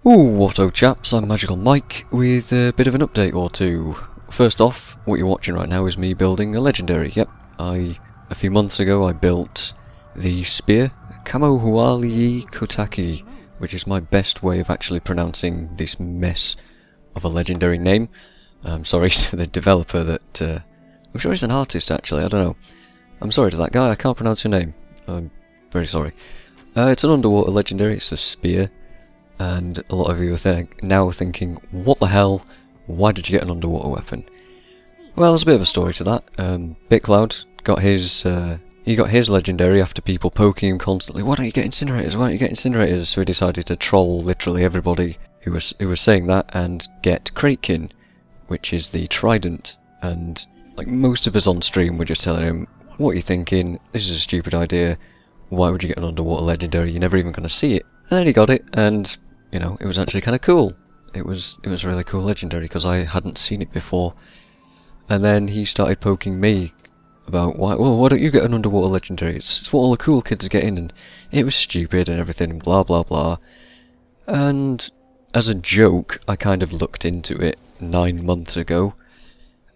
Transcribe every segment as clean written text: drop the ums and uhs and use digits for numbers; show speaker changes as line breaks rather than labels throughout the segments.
Ooh, what up chaps, I'm MagicalMike with a bit of an update or two. First off, what you're watching right now is me building a legendary. Yep, a few months ago I built the spear, kamohoali'i kotaki, which is my best way of actually pronouncing this mess of a legendary name. I'm sorry to the developer that, I'm sure he's an artist actually, I don't know. I'm sorry to that guy, I can't pronounce your name. I'm very sorry. It's an underwater legendary, it's a spear. And a lot of you are now thinking, what the hell, why did you get an underwater weapon? Well, there's a bit of a story to that. BitCloud got his, he got his legendary after people poking him constantly, why don't you get incinerators, why don't you get incinerators? So he decided to troll literally everybody who was saying that and get Kraken, which is the trident. And like most of us on stream were just telling him, what are you thinking, this is a stupid idea, why would you get an underwater legendary, you're never even going to see it. And then he got it, and, you know, it was actually kind of cool. It was a really cool legendary, because I hadn't seen it before. And then he started poking me about, why don't you get an underwater legendary? It's what all the cool kids are getting, and it was stupid and everything, and blah blah blah. And as a joke, I kind of looked into it 9 months ago,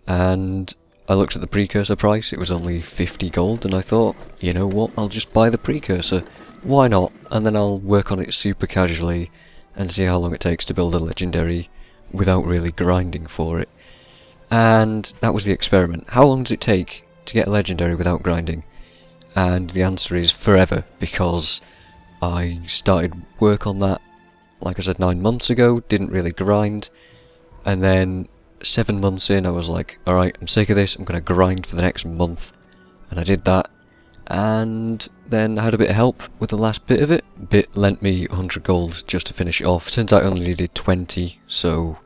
and I looked at the precursor price, it was only 50 gold, and I thought, you know what, I'll just buy the precursor. Why not? And then I'll work on it super casually and see how long it takes to build a legendary without really grinding for it. And that was the experiment. How long does it take to get a legendary without grinding? And the answer is forever, because I started work on that, like I said, 9 months ago, didn't really grind, and then 7 months in I was like, alright, I'm sick of this, I'm going to grind for the next month, and I did that. And then I had a bit of help with the last bit of it. Bit lent me 100 gold just to finish it off. Turns out I only needed 20, so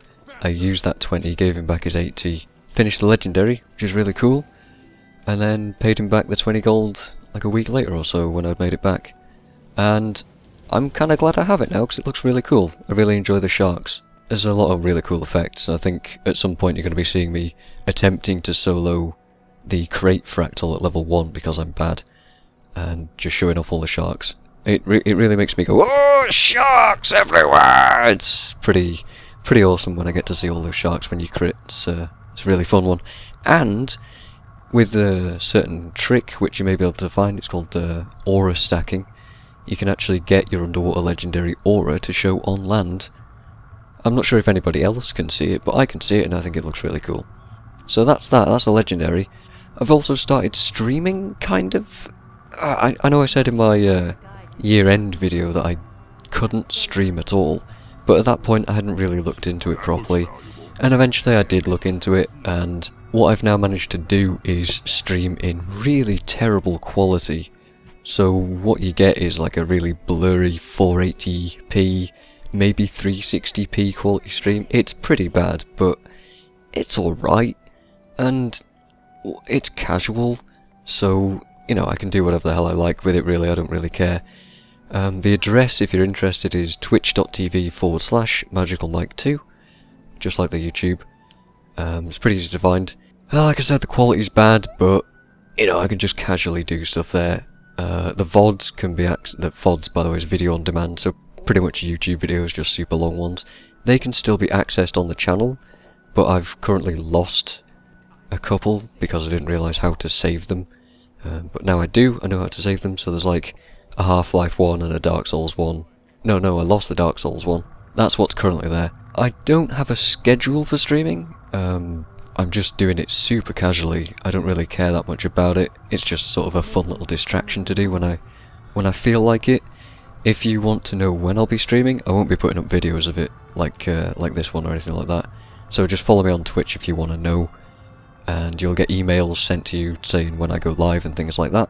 I used that 20, gave him back his 80, finished the legendary, which is really cool, and then paid him back the 20 gold like a week later or so when I'd made it back. And I'm kind of glad I have it now because it looks really cool. I really enjoy the sharks. There's a lot of really cool effects. I think at some point you're going to be seeing me attempting to solo the crate fractal at level 1 because I'm bad, and just showing off all the sharks. It really makes me go, oh, sharks everywhere! It's pretty awesome when I get to see all those sharks when you crit. It's a really fun one. And with a certain trick which you may be able to find, it's called aura stacking. You can actually get your underwater legendary aura to show on land. I'm not sure if anybody else can see it, but I can see it and I think it looks really cool. So that's a legendary. I've also started streaming, kind of. I know I said in my year-end video that I couldn't stream at all, but at that point I hadn't really looked into it properly, and eventually I did look into it, and what I've now managed to do is stream in really terrible quality. So what you get is like a really blurry 480p, maybe 360p quality stream. It's pretty bad, but it's alright, and it's casual, so, you know, I can do whatever the hell I like with it really, I don't really care. The address, if you're interested, is twitch.tv/MagicalMike2, just like the YouTube. It's pretty easy to find. Like I said, the quality's bad, but, you know, I can just casually do stuff there. The VODs can be the VODs, by the way, is video on demand, so pretty much YouTube videos, just super long ones. They can still be accessed on the channel, but I've currently lost a couple because I didn't realise how to save them. But now I do, I know how to save them, so there's like a Half-Life 1 and a Dark Souls 1. No, I lost the Dark Souls 1. That's what's currently there. I don't have a schedule for streaming, I'm just doing it super casually. I don't really care that much about it. It's just sort of a fun little distraction to do when I feel like it. If you want to know when I'll be streaming, I won't be putting up videos of it like this one or anything like that. So just follow me on Twitch if you want to know, and you'll get emails sent to you saying when I go live and things like that.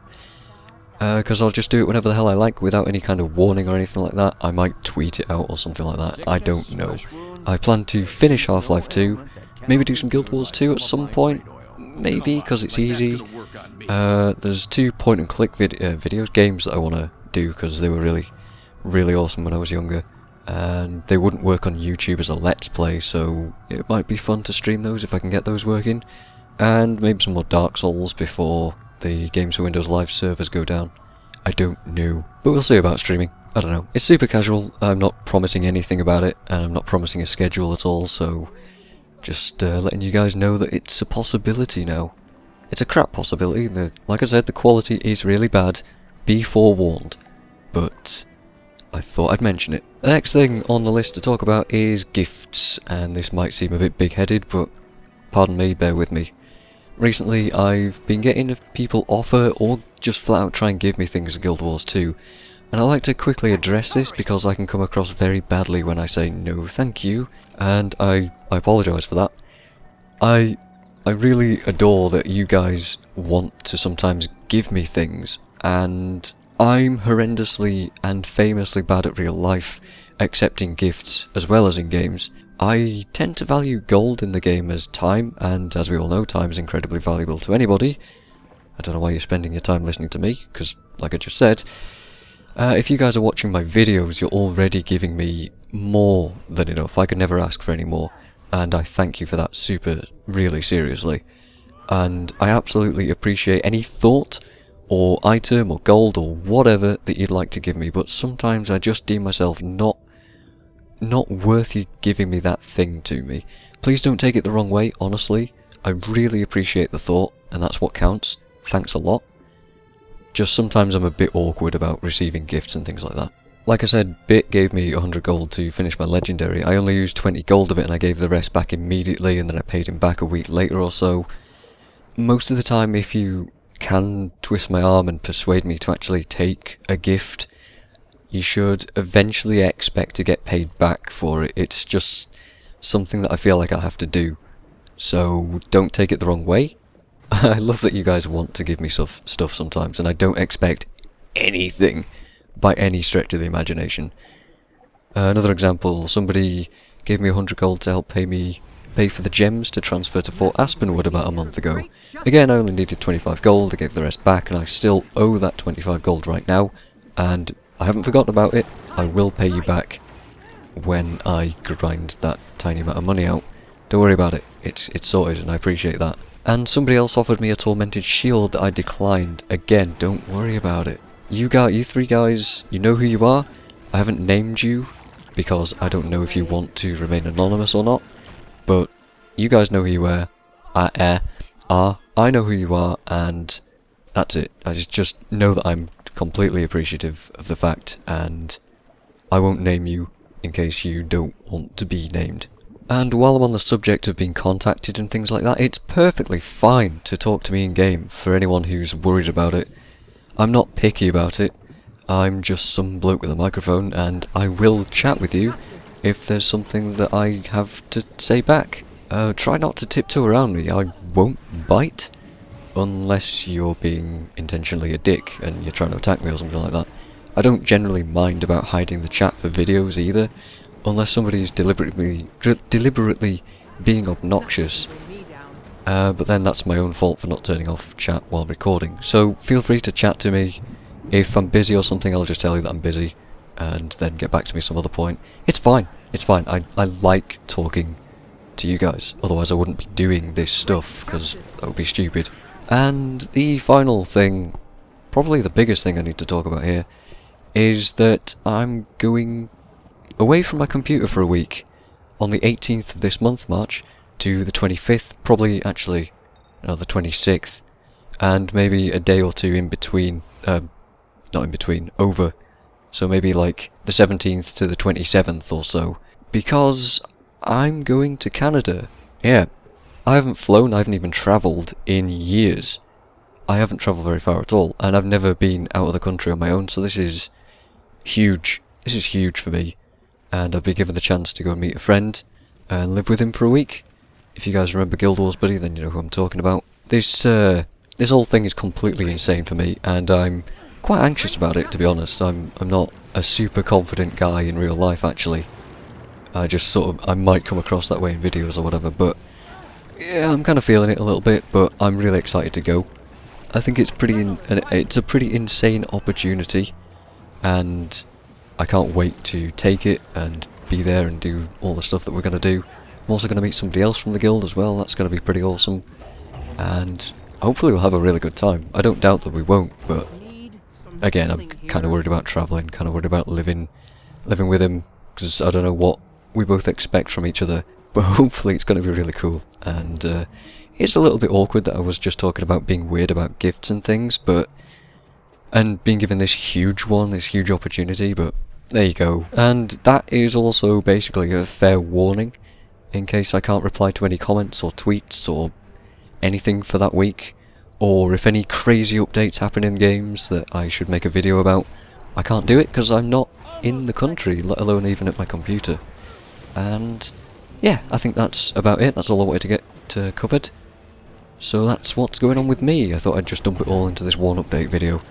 Because I'll just do it whenever the hell I like without any kind of warning or anything like that. I might tweet it out or something like that, I don't know. I plan to finish Half-Life 2, maybe do some Guild Wars 2 at some point, maybe, because it's easy. There's 2 point-and-click games that I want to do because they were really awesome when I was younger. And they wouldn't work on YouTube as a Let's Play, so it might be fun to stream those if I can get those working. And maybe some more Dark Souls before the Games for Windows Live servers go down. I don't know, but we'll see about streaming. I don't know, it's super casual. I'm not promising anything about it, and I'm not promising a schedule at all, so just letting you guys know that it's a possibility now. It's a crap possibility. Like I said, the quality is really bad. Be forewarned. But I thought I'd mention it. The next thing on the list to talk about is gifts, and this might seem a bit big-headed, but pardon me, bear with me. Recently I've been getting people offer or just flat out try and give me things in Guild Wars 2, and I'd like to quickly address this because I can come across very badly when I say no thank you, and I apologise for that. I really adore that you guys want to sometimes give me things, and I'm horrendously and famously bad at real life accepting gifts as well as in games. I tend to value gold in the game as time, and as we all know, time is incredibly valuable to anybody. I don't know why you're spending your time listening to me, because, like I just said, if you guys are watching my videos, you're already giving me more than enough. I could never ask for any more, and I thank you for that really seriously. And I absolutely appreciate any thought, or item, or gold, or whatever that you'd like to give me, but sometimes I just deem myself not worth you giving me that thing to me. Please don't take it the wrong way, honestly. I really appreciate the thought, and that's what counts. Thanks a lot. Just sometimes I'm a bit awkward about receiving gifts and things like that. Like I said, Bit gave me 100 gold to finish my legendary. I only used 20 gold of it and I gave the rest back immediately, and then I paid him back a week later or so. Most of the time, if you can twist my arm and persuade me to actually take a gift, you should eventually expect to get paid back for it. It's just something that I feel like I have to do. So don't take it the wrong way. I love that you guys want to give me stuff sometimes, and I don't expect anything by any stretch of the imagination. Another example, somebody gave me 100 gold to help pay for the gems to transfer to Fort Aspenwood about a month ago. Again, I only needed 25 gold, I gave the rest back, and I still owe that 25 gold right now, and I haven't forgotten about it. I will pay you back when I grind that tiny amount of money out. Don't worry about it, it's sorted, and I appreciate that. And somebody else offered me a tormented shield that I declined. Again, don't worry about it. You three guys, you know who you are. I haven't named you because I don't know if you want to remain anonymous or not, but you guys know who you are. I know who you are, and that's it. I just know that I'm completely appreciative of the fact, and I won't name you in case you don't want to be named. And while I'm on the subject of being contacted and things like that, it's perfectly fine to talk to me in game for anyone who's worried about it. I'm not picky about it. I'm just some bloke with a microphone, and I will chat with you if there's something that I have to say back. Try not to tiptoe around me. I won't bite. Unless you're being intentionally a dick and you're trying to attack me or something like that. I don't generally mind about hiding the chat for videos either, unless somebody's deliberately being obnoxious. But then that's my own fault for not turning off chat while recording. So feel free to chat to me. If I'm busy or something, I'll just tell you that I'm busy, and then get back to me some other point. It's fine. It's fine. I like talking to you guys. Otherwise I wouldn't be doing this stuff, because that would be stupid. And the final thing, probably the biggest thing I need to talk about here, is that I'm going away from my computer for a week on the 18th of this month, March, to the 25th, probably actually, no, the 26th, and maybe a day or two in between, not in between, over, so maybe like the 17th to the 27th or so, because I'm going to Canada. Yeah. I haven't flown, I haven't even travelled in years. I haven't travelled very far at all, and I've never been out of the country on my own, so this is huge. This is huge for me, and I've been given the chance to go and meet a friend and live with him for a week. If you guys remember Guild Wars Buddy, then you know who I'm talking about. This whole thing is completely insane for me, and I'm quite anxious about it, to be honest. I'm not a super confident guy in real life, actually. I might come across that way in videos or whatever, but yeah, I'm kind of feeling it a little bit, but I'm really excited to go. I think it's a pretty insane opportunity, and I can't wait to take it and be there and do all the stuff that we're going to do. I'm also going to meet somebody else from the guild as well. That's going to be pretty awesome, and hopefully we'll have a really good time. I don't doubt that we won't, but again, I'm kind of worried about travelling, kind of worried about living with him, because I don't know what we both expect from each other, but hopefully it's going to be really cool. And it's a little bit awkward that I was just talking about being weird about gifts and things, and being given this huge opportunity, but there you go. And that is also basically a fair warning, in case I can't reply to any comments or tweets or anything for that week, or if any crazy updates happen in games that I should make a video about. I can't do it because I'm not in the country, let alone even at my computer. And yeah, I think that's about it. That's all I wanted to get covered. So that's what's going on with me. I thought I'd just dump it all into this one update video.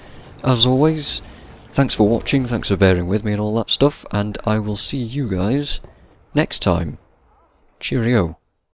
As always, thanks for watching, thanks for bearing with me and all that stuff, and I will see you guys next time. Cheerio.